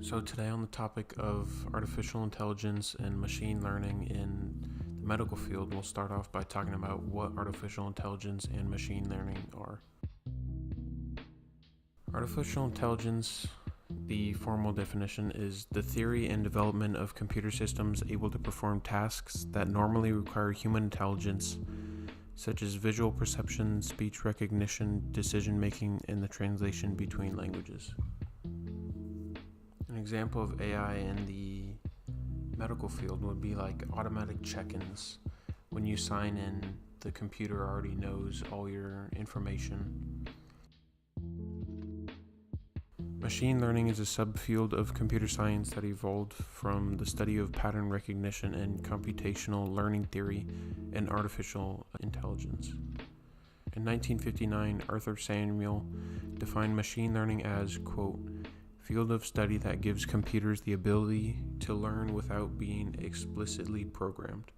So today on the topic of artificial intelligence and machine learning in the medical field, we'll start off by talking about what artificial intelligence and machine learning are. Artificial intelligence, the formal definition, is the theory and development of computer systems able to perform tasks that normally require human intelligence, such as visual perception, speech recognition, decision making, and the translation between languages. An example of AI in the medical field would be like automatic check-ins. When you sign in, the computer already knows all your information. Machine learning is a subfield of computer science that evolved from the study of pattern recognition and computational learning theory and artificial intelligence. In 1959, Arthur Samuel defined machine learning as, quote, field of study that gives computers the ability to learn without being explicitly programmed.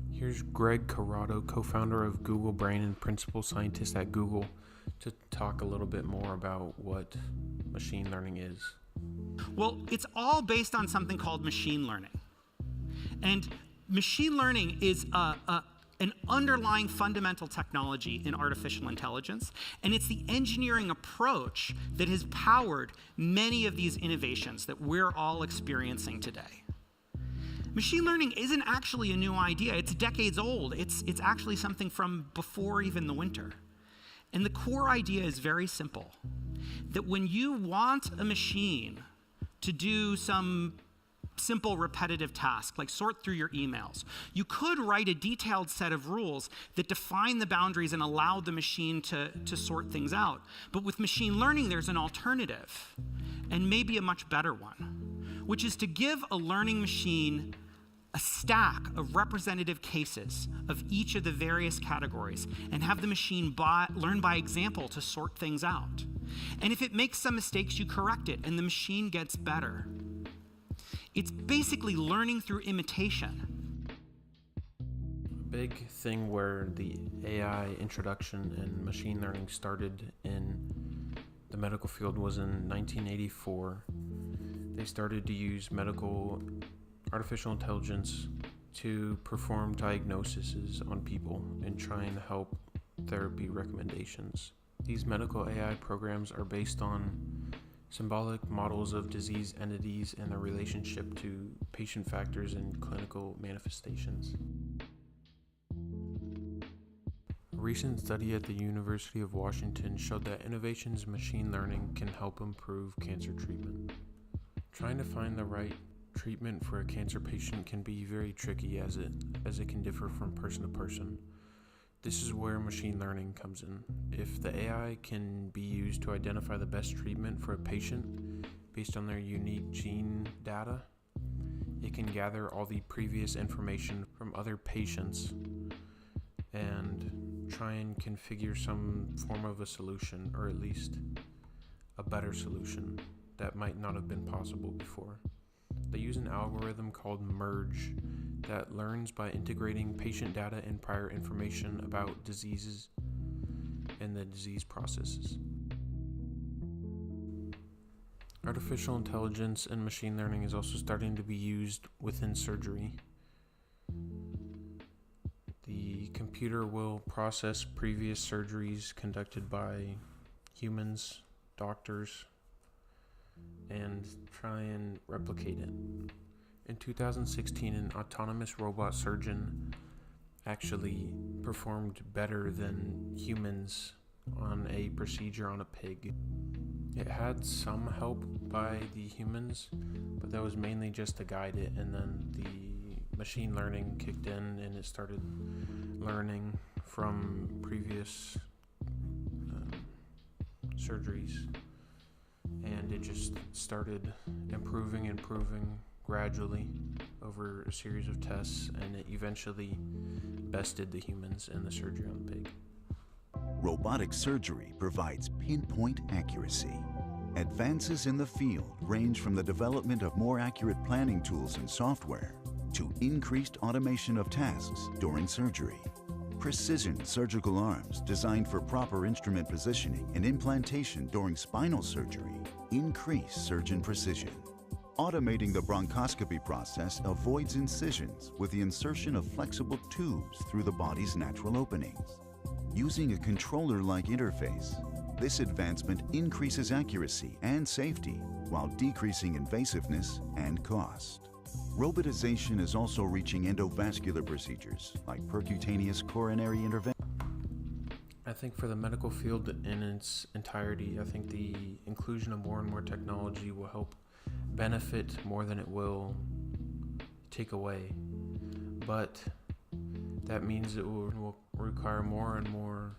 Here's Greg Corrado, co-founder of Google Brain and principal scientist at Google, to talk a little bit more about what machine learning is. Well, it's all based on something called machine learning. And machine learning is an underlying fundamental technology in artificial intelligence, and it's the engineering approach that has powered many of these innovations that we're all experiencing today. Machine learning isn't actually a new idea. It's decades old. It's actually something from before even the winter. And the core idea is very simple, that when you want a machine to do some simple repetitive task, like sort through your emails, you could write a detailed set of rules that define the boundaries and allow the machine to sort things out. But with machine learning, there's an alternative, and maybe a much better one, which is to give a learning machine a stack of representative cases of each of the various categories and have the machine learn by example to sort things out. And if it makes some mistakes, you correct it, and the machine gets better. It's basically learning through imitation. A big thing where the AI introduction and machine learning started in the medical field was in 1984. They started to use artificial intelligence to perform diagnoses on people and try and help therapy recommendations. These medical AI programs are based on symbolic models of disease entities and their relationship to patient factors and clinical manifestations. A recent study at the University of Washington showed that innovations in machine learning can help improve cancer treatment. Trying to find the right treatment for a cancer patient can be very tricky as it can differ from person to person. This is where machine learning comes in. If the AI can be used to identify the best treatment for a patient based on their unique gene data, it can gather all the previous information from other patients and try and configure some form of a solution, or at least a better solution that might not have been possible before. They use an algorithm called merge that learns by integrating patient data and prior information about diseases and the disease processes. Artificial intelligence and machine learning is also starting to be used within surgery. The computer will process previous surgeries conducted by humans, doctors, and try and replicate it. In 2016, an autonomous robot surgeon actually performed better than humans on a procedure on a pig. It had some help by the humans, but that was mainly just to guide it, and then the machine learning kicked in and it started learning from previous surgeries. And it just started improving gradually over a series of tests, and it eventually bested the humans in the surgery on the pig. Robotic surgery provides pinpoint accuracy. Advances in the field range from the development of more accurate planning tools and software to increased automation of tasks during surgery. Precision surgical arms designed for proper instrument positioning and implantation during spinal surgery increase surgeon precision. Automating the bronchoscopy process avoids incisions with the insertion of flexible tubes through the body's natural openings. Using a controller-like interface, this advancement increases accuracy and safety while decreasing invasiveness and cost. Robotization is also reaching endovascular procedures like percutaneous coronary intervention. I think for the medical field in its entirety, I think the inclusion of more and more technology will help benefit more than it will take away. But that means it will require more and more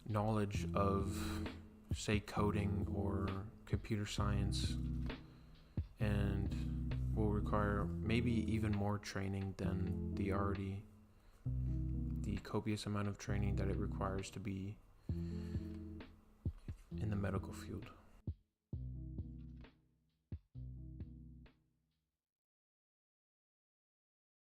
knowledge of, say, coding or computer science, and will require maybe even more training than the copious amount of training that it requires to be in the medical field.